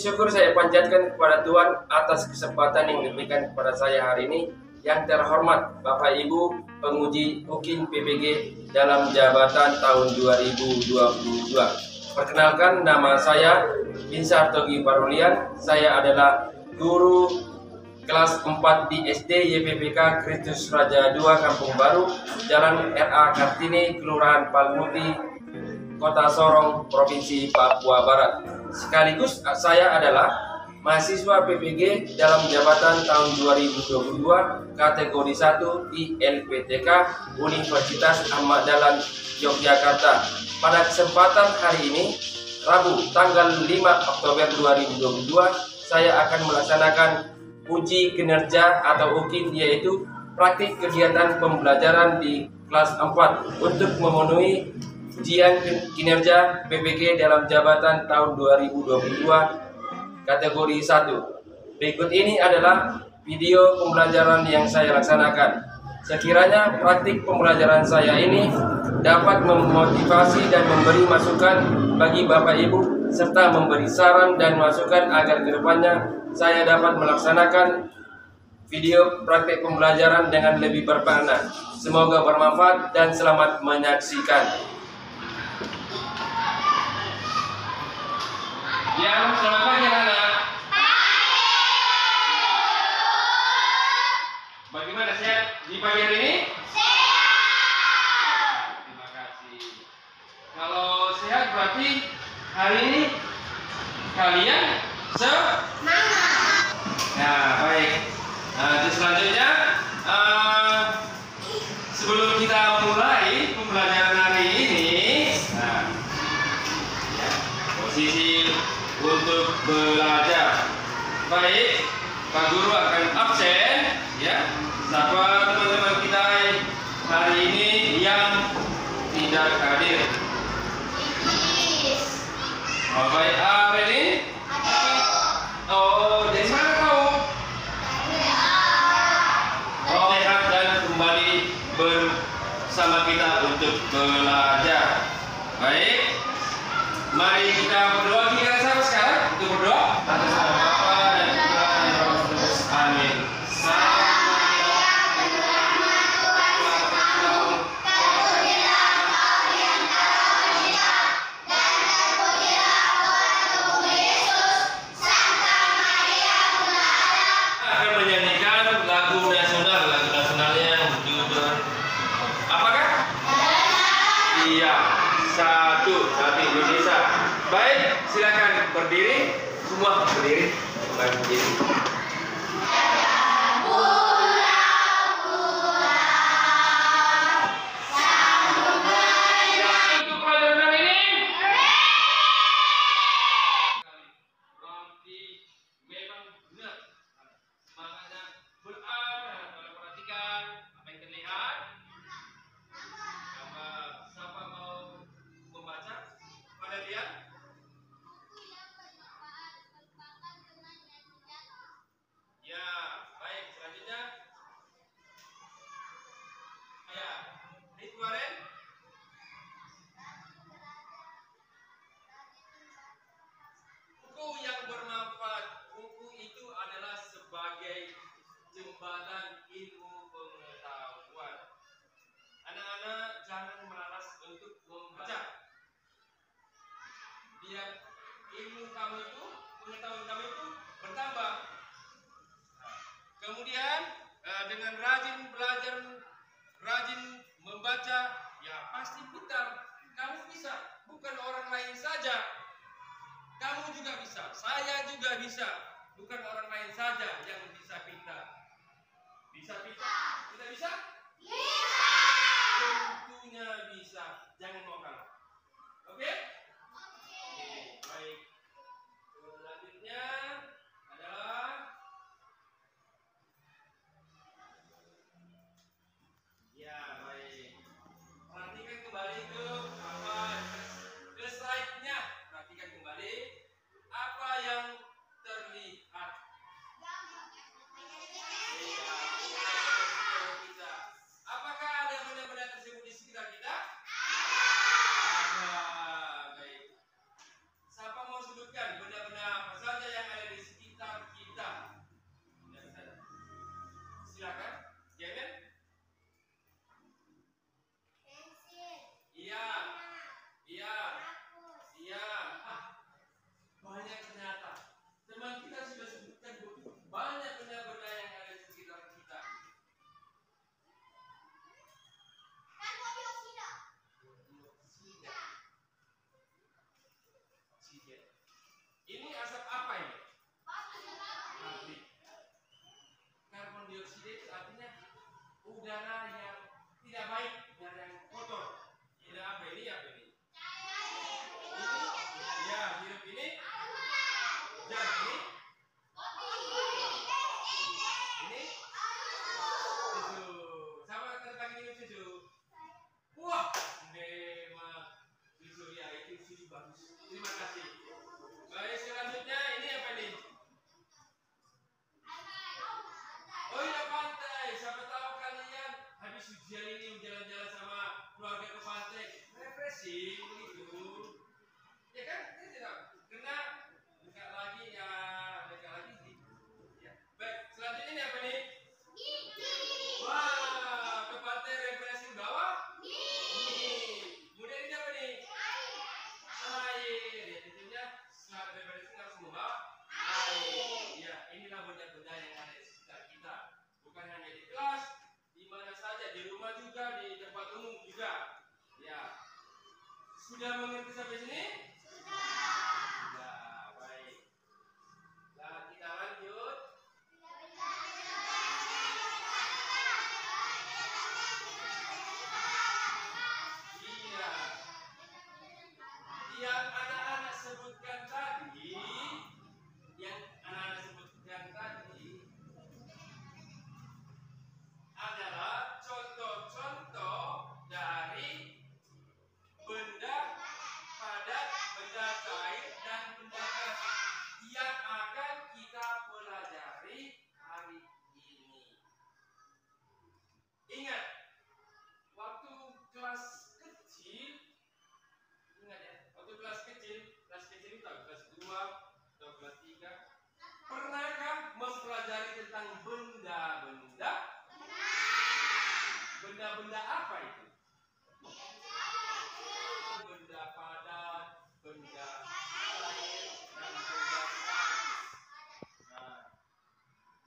syukur saya panjatkan kepada Tuhan atas kesempatan yang diberikan kepada saya hari ini. Yang terhormat Bapak Ibu penguji UKIN PPG dalam jabatan tahun 2022. Perkenalkan, nama saya Binsar Togi Barulian. Saya adalah guru kelas 4 di SD YPPK Kristus Raja 2 Kampung Baru, Jalan RA Kartini, Kelurahan Palmuti, Kota Sorong, Provinsi Papua Barat. Sekaligus saya adalah mahasiswa PPG dalam jabatan tahun 2022 kategori 1 di LPTK Universitas Ahmad Dahlan Yogyakarta. Pada kesempatan hari ini, Rabu tanggal 5 Oktober 2022, saya akan melaksanakan uji kinerja atau UKIN, yaitu praktik kegiatan pembelajaran di kelas 4 untuk memenuhi ujian kinerja PPG dalam jabatan tahun 2022 kategori 1. Berikut ini adalah video pembelajaran yang saya laksanakan. Sekiranya praktik pembelajaran saya ini dapat memotivasi dan memberi masukan bagi Bapak Ibu, serta memberi saran dan masukan agar kedepannya saya dapat melaksanakan video praktik pembelajaran dengan lebih bermakna. Semoga bermanfaat dan selamat menyaksikan. Ya, selamat pagi anak-anak. Bagaimana, sehat di pagi hari ini? Sehat. Terima kasih. Kalau sehat berarti hari ini kalian semangat. Ya, baik. Terus selanjutnya, sebelum kita mulai pembelajaran hari ini, posisi untuk belajar. Baik, Pak Guru akan absen, ya. Sapa teman-teman kita hari ini yang tidak hadir. Oh, baik, Reni. Oh, dari mana kau? Oh, sehat dan kembali bersama kita untuk belajar. Baik, mari kita berdoa. Kita sama sekarang untuk berdoa atas nama Bapa dan Putra dan Roh Kudus. Amin. Akan menyanyikan lagu nasionalnya yang berjudul apakah? Iya, satu Indonesia. Baik, silakan berdiri, semua berdiri, berdiri. Buku yang bermanfaat, buku itu adalah sebagai jembatan ilmu pengetahuan. Anak-anak jangan malas untuk membaca. Biar ilmu kamu itu, pengetahuan kamu itu bertambah. Kemudian dengan rajin belajar, rajin membaca, ya pasti pintar. Kamu bisa, bukan orang lain saja. Kamu juga bisa, saya juga bisa. Bukan orang lain saja yang bisa pintar. Bisa pintar? Kita bisa? Bisa! Tentunya bisa. Jangan mau kalah. Oke? Oke, baik. Selanjutnya adalah ya, baik. Perhatikan kembali ke slide-nya. Perhatikan kembali apa yang terlihat. Apakah ada benda-benda tersebut di sekitar kita? Ada. Ini asap apa ini? Pabrik. Karbon dioksida itu artinya udara yang tidak baik, udara yang kotor. Ini apa ini? Apa ini? Ini ya, hirup ini. Jadi ini. Ini susu. Sama tentang minum susu. Wah, memang susu ya itu susu bagus. Terima kasih. Baik, selanjutnya ini apa nih? Oh iya, pantai. Siapa tahu kalian habis ujian ini jalan-jalan sama keluarga ke pantai, refreshing begitu. Ya kan? Ini tidak. Kena dekat lagi ya, dekat lagi sih. Ya. Baik, selanjutnya ini apa nih? Wah, ke pantai refreshing bawah. Kemudian ini apa nih? Air. Ya, tentunya saat refreshing harus membawa air. Ya, inilah benda-benda yang ada di sekitar kita. Bukan hanya di kelas, di mana saja, di rumah juga, di tempat umum juga. Ya. Sudah mengerti sampai sini? Sudah, baik. Nah, kita lanjut. Iya. Yang anak-anak sebutkan tadi, adalah contoh-contoh dari benda padat, benda cair, dan benda gas yang akan kita pelajari hari ini. Ingat, waktu kelas kecil, ingat ya, waktu kelas kecil itu kelas 2 atau kelas 3, pernahkah mempelajari tentang benda-benda? Benda-benda apa itu? Benda padat, benda cair, dan benda gas. Nah,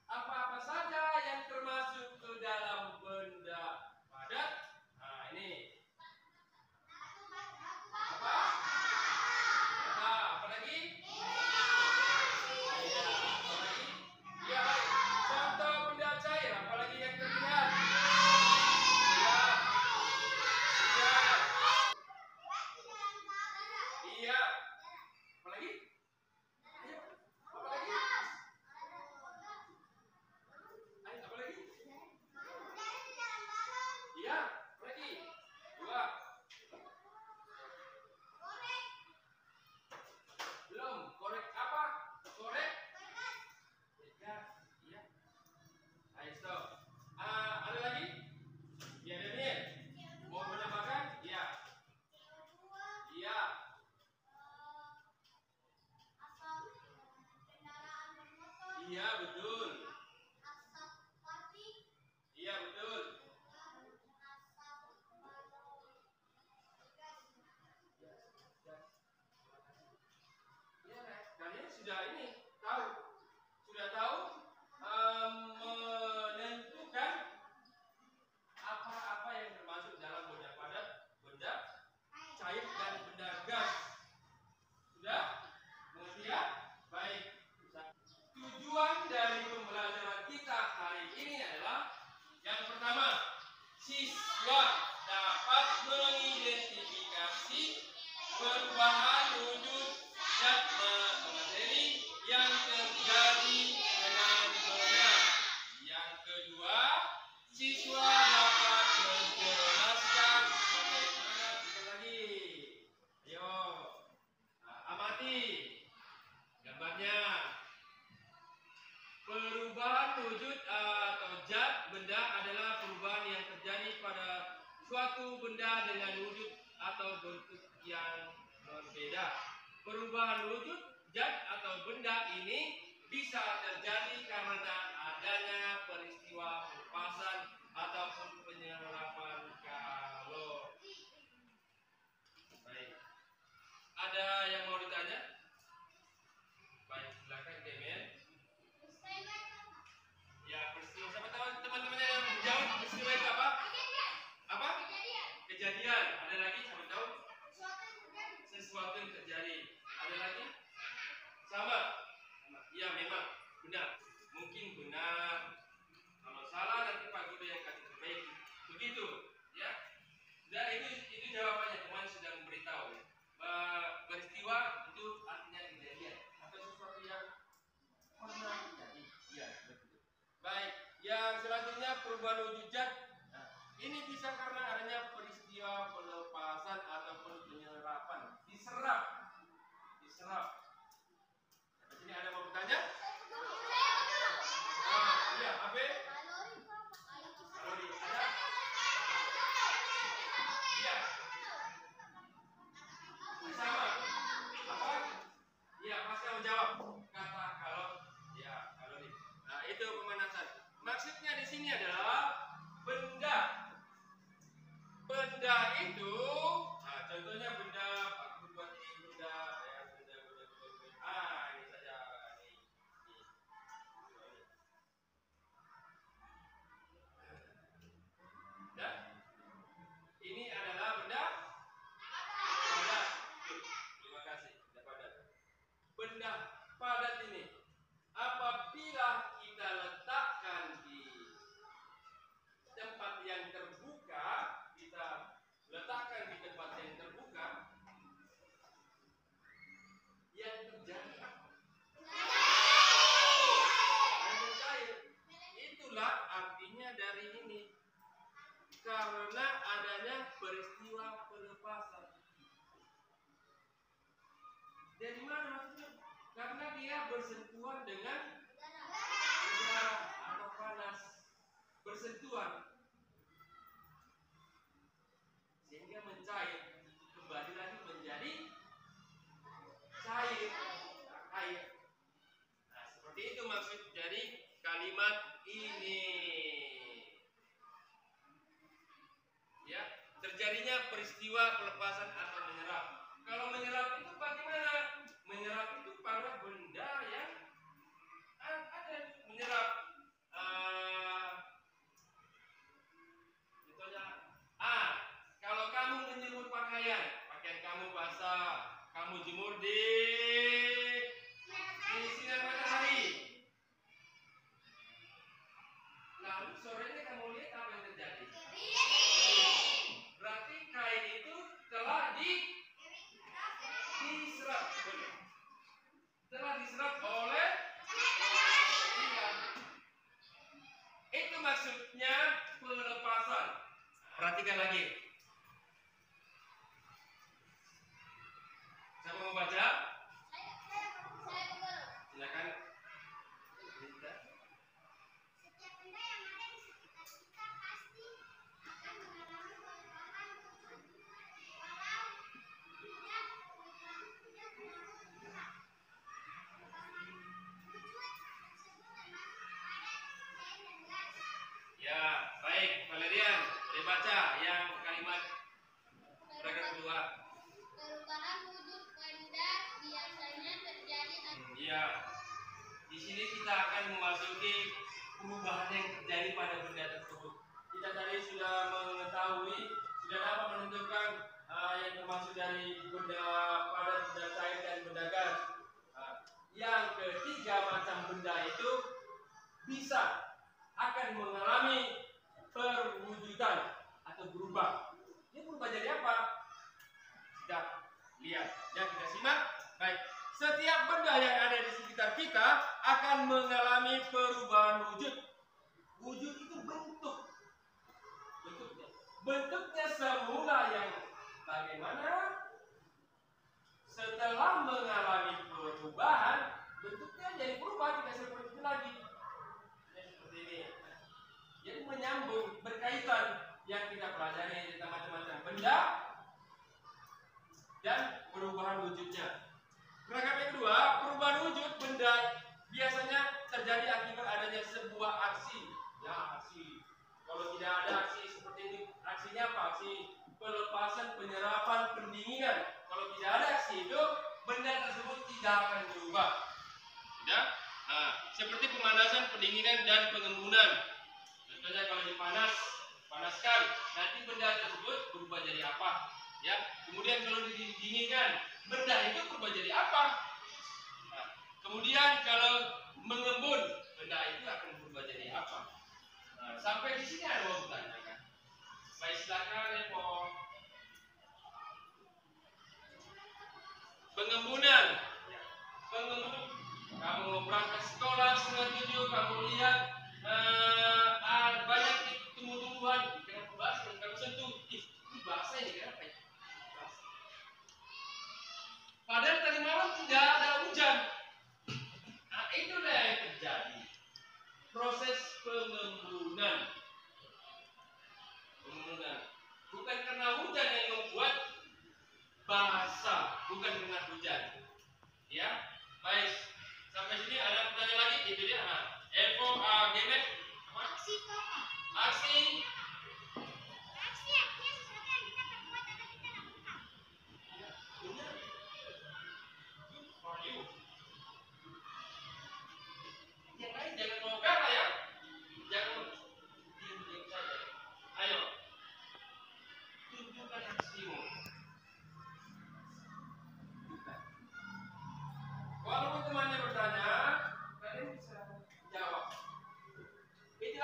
apa-apa saja yang termasuk ke dalam benda padat? Nah, ini. Apa? Nah, apa lagi? Iya, apa lagi? Iya, baik. Contoh benda cair, apalagi yang terlihat? Iya. Iya. Iya. Apa lagi? Ayo. Apa lagi? Ayo, apa lagi? Iya, apa lagi? 2. Belum. Korek apa? Korek? Ya, iya. Ayo, stop. Ada lagi? Ya, Daniel. Mau menambahkan? Iya. Iya. Iya, betul. Iya, betul. Ya, kalian sudah ini tahu, menentukan apa-apa yang termasuk dalam benda padat, benda cair, dan benda gas. Sudah mengerti ya? Baik. Tujuan dari pembelajaran kita hari ini adalah yang pertama, siswa dapat mengidentifikasi perubahan wujud zat materi yang terjadi dengan benar. Yang kedua, siswa dapat menjelaskan bagaimana lagi. Ayo, amati gambarnya. Perubahan wujud atau zat benda adalah perubahan yang terjadi pada suatu benda dengan wujud atau bentuk yang berbeda. Perubahan wujud zat atau benda ini bisa terjadi karena adanya peristiwa pelepasan ataupun penyerapan kalor. Baik. Ada yang mau ditanya? Baik, silakan Demian. Ya, peristiwa. Siapa tahu teman-teman yang menjawab peristiwa itu apa? Apa? Kejadian. Ada lagi? Siapa tahu? Sesuatu yang terjadi. Ada lagi? Yang selanjutnya perubahan wujud zat. Nah, ini bisa karena adanya peristiwa pelepasan ataupun penyerapan. Diserap. Di sini ada mau bertanya? Iya, apa? Kalori. Ada? Iya. Sama. Apa? Iya, pas kamu jawab. Kata kalori. Nah, itu pemanasan. Maksudnya di sini adalah benda. Benda itu, nah contohnya benda, aku buat ini benda, ya benda. Ini saja. Dan ini adalah benda padat. Terima kasih, benda padat. Benda padat ini apabila kita letakkan di tempat yang terbuka, yang terjadi apa? Mencair. Itulah artinya dari ini. Karena adanya peristiwa pelepasan. Dari mana maksudnya? Karena dia bersentuhan dengan udara atau panas. Bersentuhan. Sehingga mencair. Kembali lagi menjadi cair. Air. Nah, seperti itu maksud dari kalimat ini. Ya, terjadinya peristiwa pelepasan atau menyerap. Kalau menyerap itu bagaimana? Menyerap itu pada benda yang ada menyerap. Contohnya, kalau kamu menjemur pakaian kamu basah, kamu jemur di sinar matahari. Lalu sorenya kamu lihat apa yang terjadi? Berarti kain itu telah diserap. Telah diserap oleh itu maksudnya pelepasan. Perhatikan lagi. Siapa mau baca? Silakan. Setiap benda yang ada di sekitar kita pasti akan mengalami perubahan wujud, walau tidak benar. Perubahan wujud tersebut termasuk padat, cair, dan gas. Ya, baik, Valerian, boleh baca yang kalimat paragraf kedua. Perubahan wujud benda biasanya terjadi Iya. Di sini kita akan memasuki perubahan yang terjadi pada benda tersebut. Kita tadi sudah mengetahui, sudah dapat menentukan yang termasuk dari benda padat, benda cair, dan benda gas. Yang ketiga macam benda itu bisa akan mengalami perwujudan atau berubah. Ini berubah jadi apa? Kita lihat dan kita simak. Baik, setiap benda yang ada di sekitar kita akan mengalami perubahan wujud. Wujud itu bentuk. Bentuknya semula yang bagaimana? Setelah mengalami perubahan, bentuknya jadi berubah, tidak seperti itu lagi. Seperti ini. Jadi menyambung, berkaitan yang kita pelajari tentang macam-macam benda dan perubahan wujudnya. Paragraf yang kedua, perubahan wujud benda biasanya terjadi akibat adanya sebuah aksi. Ya, aksi. Kalau tidak ada aksi seperti ini, aksinya apa? Aksi pelepasan, penyerapan, pendinginan. Kalau tidak ada aksi itu, benda tersebut tidak akan berubah. Ya? Seperti pemanasan, pendinginan, dan pengembunan. Contohnya kalau dipanaskan, nanti benda tersebut berubah jadi apa? Ya. Kemudian kalau didinginkan, benda itu berubah jadi apa? Kemudian kalau mengembun, benda itu akan berubah jadi apa? Sampai di sini ada mau bertanyakan. Baik, silakan Epo. Pengembunan. Pengembunan. Kamu berangkat sekolah setengah 7, kamu lihat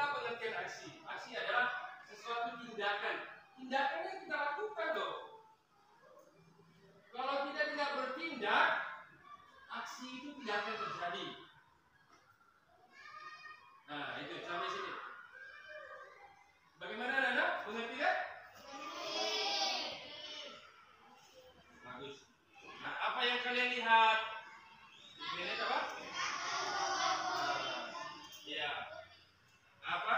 inilah pengertian aksi. Aksi adalah sesuatu tindakan. Tindakannya kita lakukan loh. Kalau kita tidak bertindak, aksi itu tidak akan terjadi. Nah, itu sampai sini. Bagaimana Nana? Mengerti kan? Bagus. Nah, apa yang kalian lihat? Kalian lihat apa? Ya. Apa?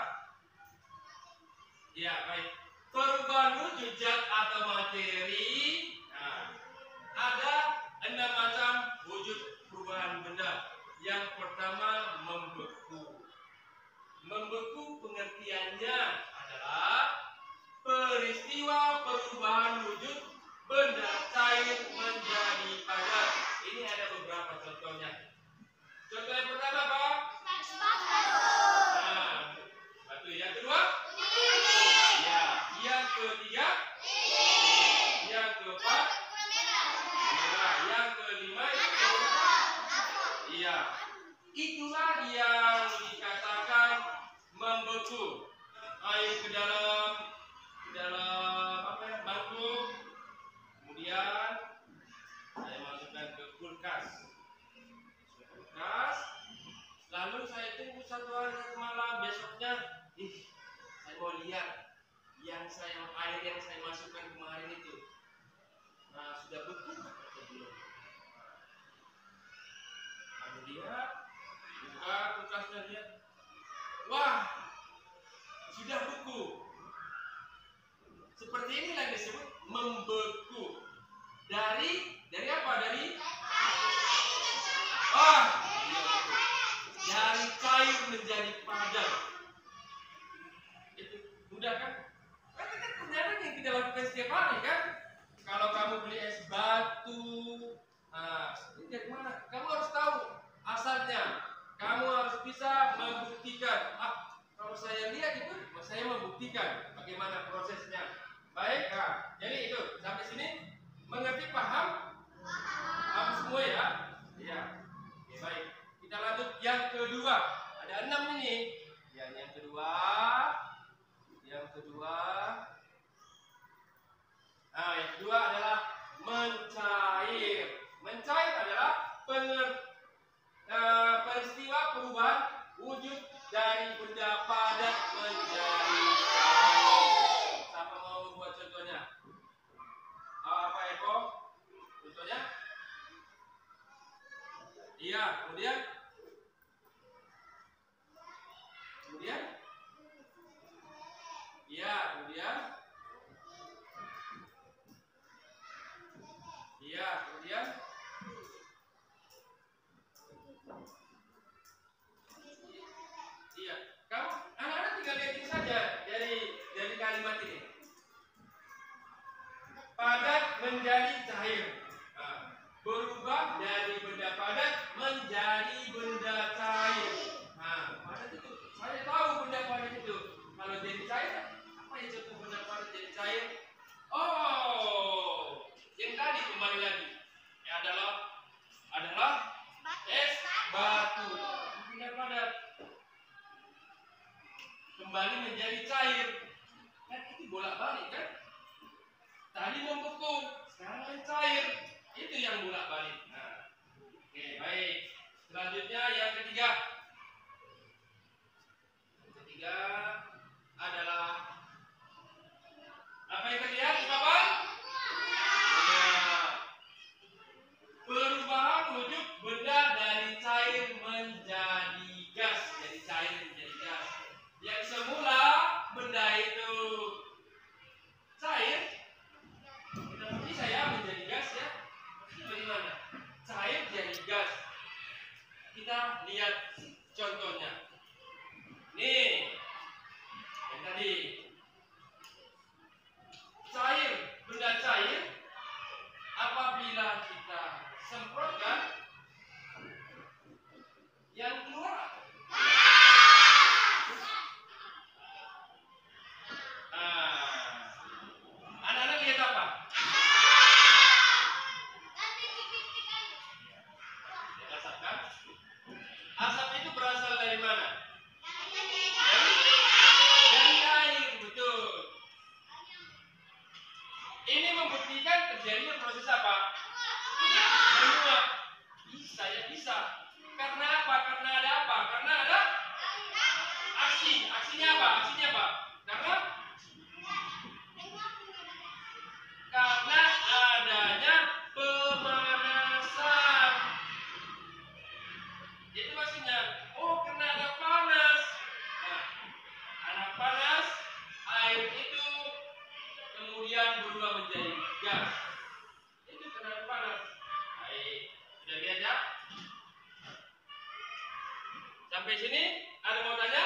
Ya, baik. Perubahan wujud zat atau materi. Nah, ada 6 macam wujud perubahan benda. Yang pertama, membeku. Membeku pengertiannya adalah peristiwa perubahan wujud benda cair menjadi padat. Ini ada beberapa contohnya. Contoh yang pertama apa? Nah, batu. Yang kedua? Ya. Yang ketiga? Yang keempat? Nah, yang kelima itu? Iya. Itulah yang dikatakan membeku. Air ke dalam apa ya, mangkuk. Kemudian saya masukkan ke kulkas. Lalu saya tunggu 1 hari 1 malam. Besoknya, saya mau lihat air yang saya masukkan kemarin itu. Nah, sudah beku atau belum? Kemudian buka kulkasnya, lihat. Wah, sudah beku. Seperti inilah yang disebut membeku. Dari apa? Dari cair menjadi padat. Itu mudah kan? Kan itu kegiatan yang kita lakukan setiap hari kan? Kalau kamu beli es batu, nah, ini dari mana? Kamu harus tahu asalnya. Kamu harus bisa membuktikan. Kalau saya lihat itu, saya membuktikan bagaimana prosesnya. Baik, nah, jadi itu sampai sini mengerti, paham? Paham semua ya? Iya. Oke, baik. Kita lanjut yang kedua. Ada 6 ini. Ya, yang kedua. Nah, yang kedua adalah mencair. Mencair adalah peristiwa perubahan wujud dari benda padat menjadi cair. Siapa mau buat contohnya? Apa Eko? Contohnya? Iya, kemudian? Iya, kemudian? Iya, kemudian? Iya, kamu anak-anak tinggal lihat ini saja dari kalimat ini. Padat menjadi cair. Nah, berubah dari benda padat menjadi benda cair. Nah, padat itu saya tahu benda padat itu. Kalau jadi cair, apa yang contoh benda padat jadi cair? Oh, yang tadi kembali lagi adalah es batu. Benda padat kembali menjadi cair. Kan itu bolak-balik kan? Tadi membeku, sekarang mencair. Itu yang bolak-balik. Nah, oke, baik. Selanjutnya yang ketiga. Yang ketiga adalah apa yang terlihat di papan? Perubahan wujud benda dari cair menjadi gas. Dari cair menjadi gas. Yang semula benda itu cair, kita bisa ya menjadi gas ya. Bagaimana? Cair jadi gas. Kita lihat contohnya. Nih, yang tadi cair, benda cair apabila kita semprotkan, yang keluar anak-anak lihat apa? Asap kan? Asap itu berasal dari mana? Dari sampai sini. Ada mau tanya?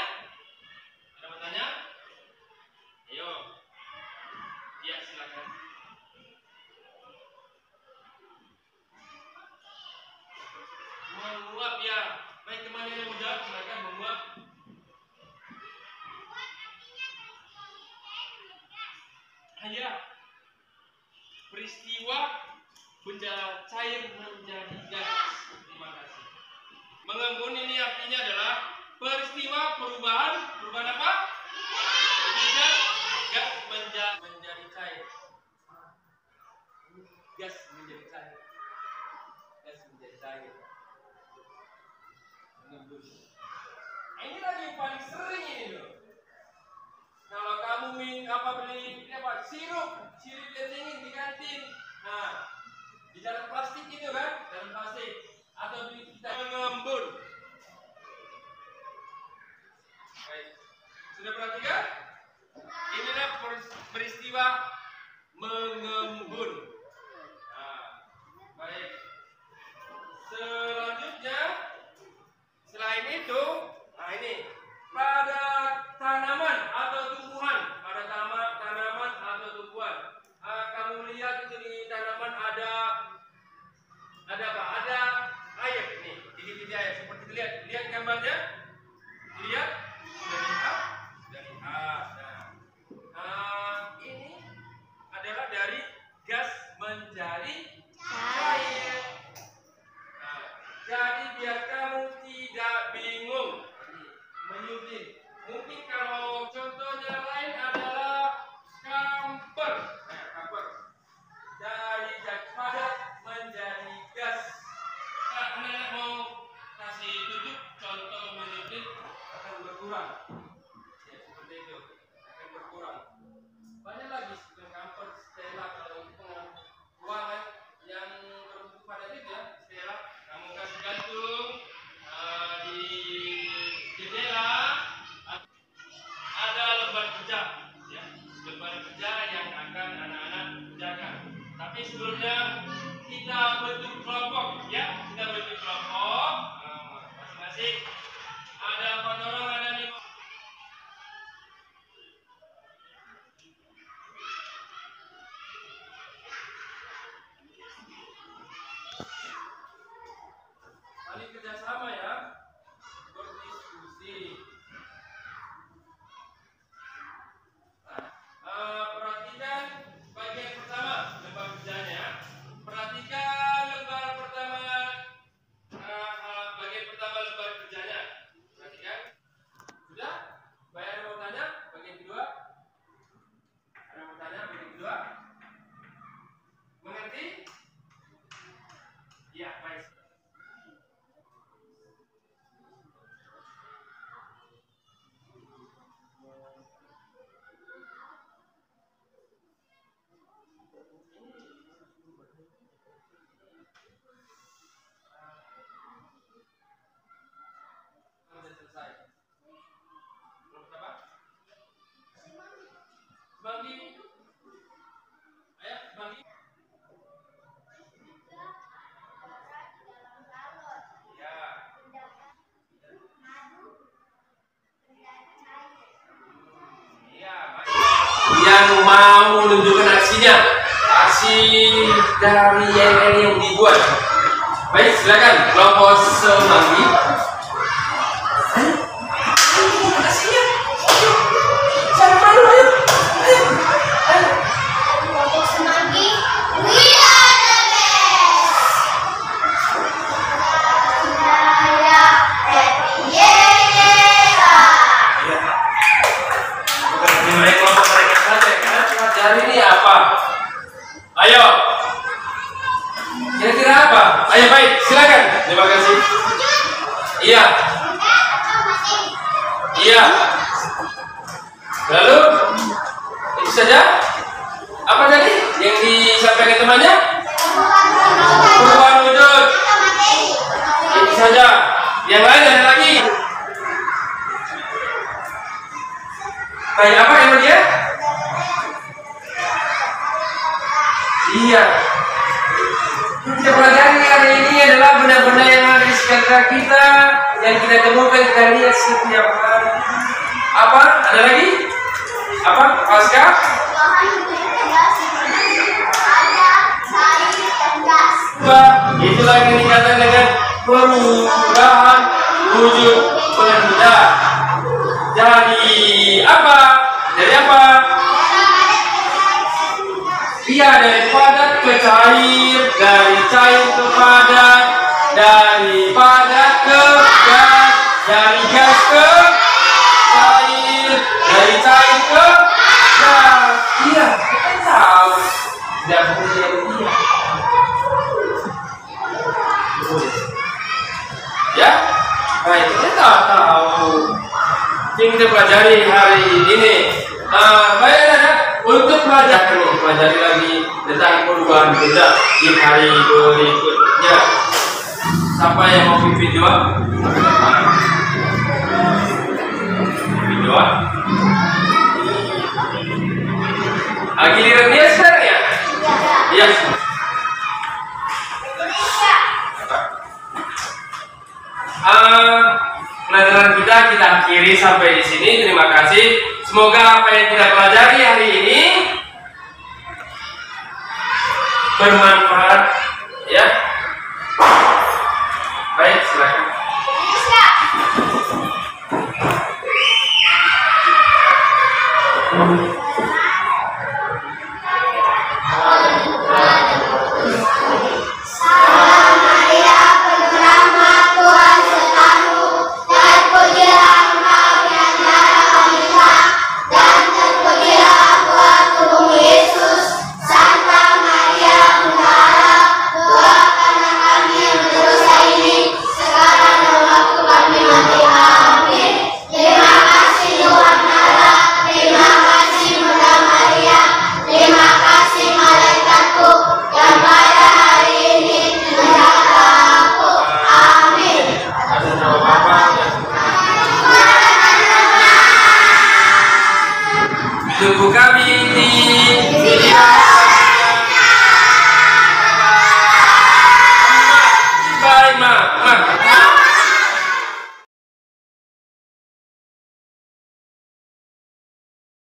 Ada mau tanya? Ayo. Ya, silakan. Menguap ya. Baik, teman yang mau jawab silakan menguap. Ya. Peristiwa cair menjadi gas. Terima kasih. Mengembun ini artinya adalah peristiwa perubahan apa? Gas menjadi cair. Gas menjadi cair. Gas menjadi cair. Mengembun. Nah, ini lagi yang paling sering ini loh. Kalau kamu beli sirup dingin di kantin. Nah, di dalam plastik itu kan, dalam plastik atau beli kita mengembun. Baik, sudah perhatikan? Inilah peristiwa mengembun. Nah, baik. Selanjutnya, selain itu, nah ini pada tanaman atau tumbuhan, kamu lihat itu di tanaman ada apa? Ada air nih, titik-titik air seperti itu. Lihat gambarnya, lihat, sudah lihat. Nah, ini adalah dari gas menjadi cair. Nah, jadi biar kamu tidak bingung, menyusun. Mungkin kalau contohnya lain adalah kamper. Nah, kamper dari zat padat menjadi gas. Nah, anak-anak mau kasih tunjuk contoh menyusun akan berkurang. Ya, seperti itu akan berkurang. Banyak lagi seperti kamper, stella kalau itu ruangan yang berbentuk padat itu ya, stella. Kamu kasih gantung di jendela. Ada lembar kerja, ya, lembar kerja yang akan anak-anak kerjakan. Tapi sebelumnya kita bentuk kelompok, ya, kita bentuk kelompok masing-masing. Ada 4 orang, ada 5. Saling kerjasama ya, berdiskusi. Perhatikan bagian pertama lembar kerjanya. Perhatikan lembar pertama, bagian pertama lembar kerjanya. Perhatikan. Sudah? Bayar mau tanya bagian kedua? Ada mau tanya bagian kedua? Mengerti? Iya, baik. Bagi, ayo bagi. Ya. Iya, baik. Yang mau menunjukkan aksinya, aksi dari yang dibuat. Baik, silakan kelompok semanggi. Ayo, kira-kira apa? Ayo baik, silakan. Terima kasih. Iya. Iya. Lalu itu saja. Apa tadi yang disampaikan temannya? Perubahan wujud. Itu saja. Yang lain ada lagi. Baik, apa yang dia? Iya. Kita pelajari hari ini adalah benda-benda yang ada di sekitar fisika kita yang kita temukan, kita lihat setiap hari. Apa? Ada lagi? Apa? Pasca? Itulah yang dikatakan dengan perubahan wujud benda. Dari apa? Dari apa? Iya, dari padat ke cair, dari cair ke padat, dari padat ke gas, dari gas ke cair, dari cair ke gas. Iya, kita tahu. Tidak boleh iya. Ya, baik, kita tahu. Yang kita pelajari hari ini. Baiklah, untuk pelajari lagi tentang perubahan benda di hari berikutnya. Siapa yang mau pimpin juga? Pimpin juga. Giliran dia sekarang ya? Iya. Pelajaran kita akhiri sampai di sini. Terima kasih. Semoga apa yang kita pelajari hari ini bermanfaat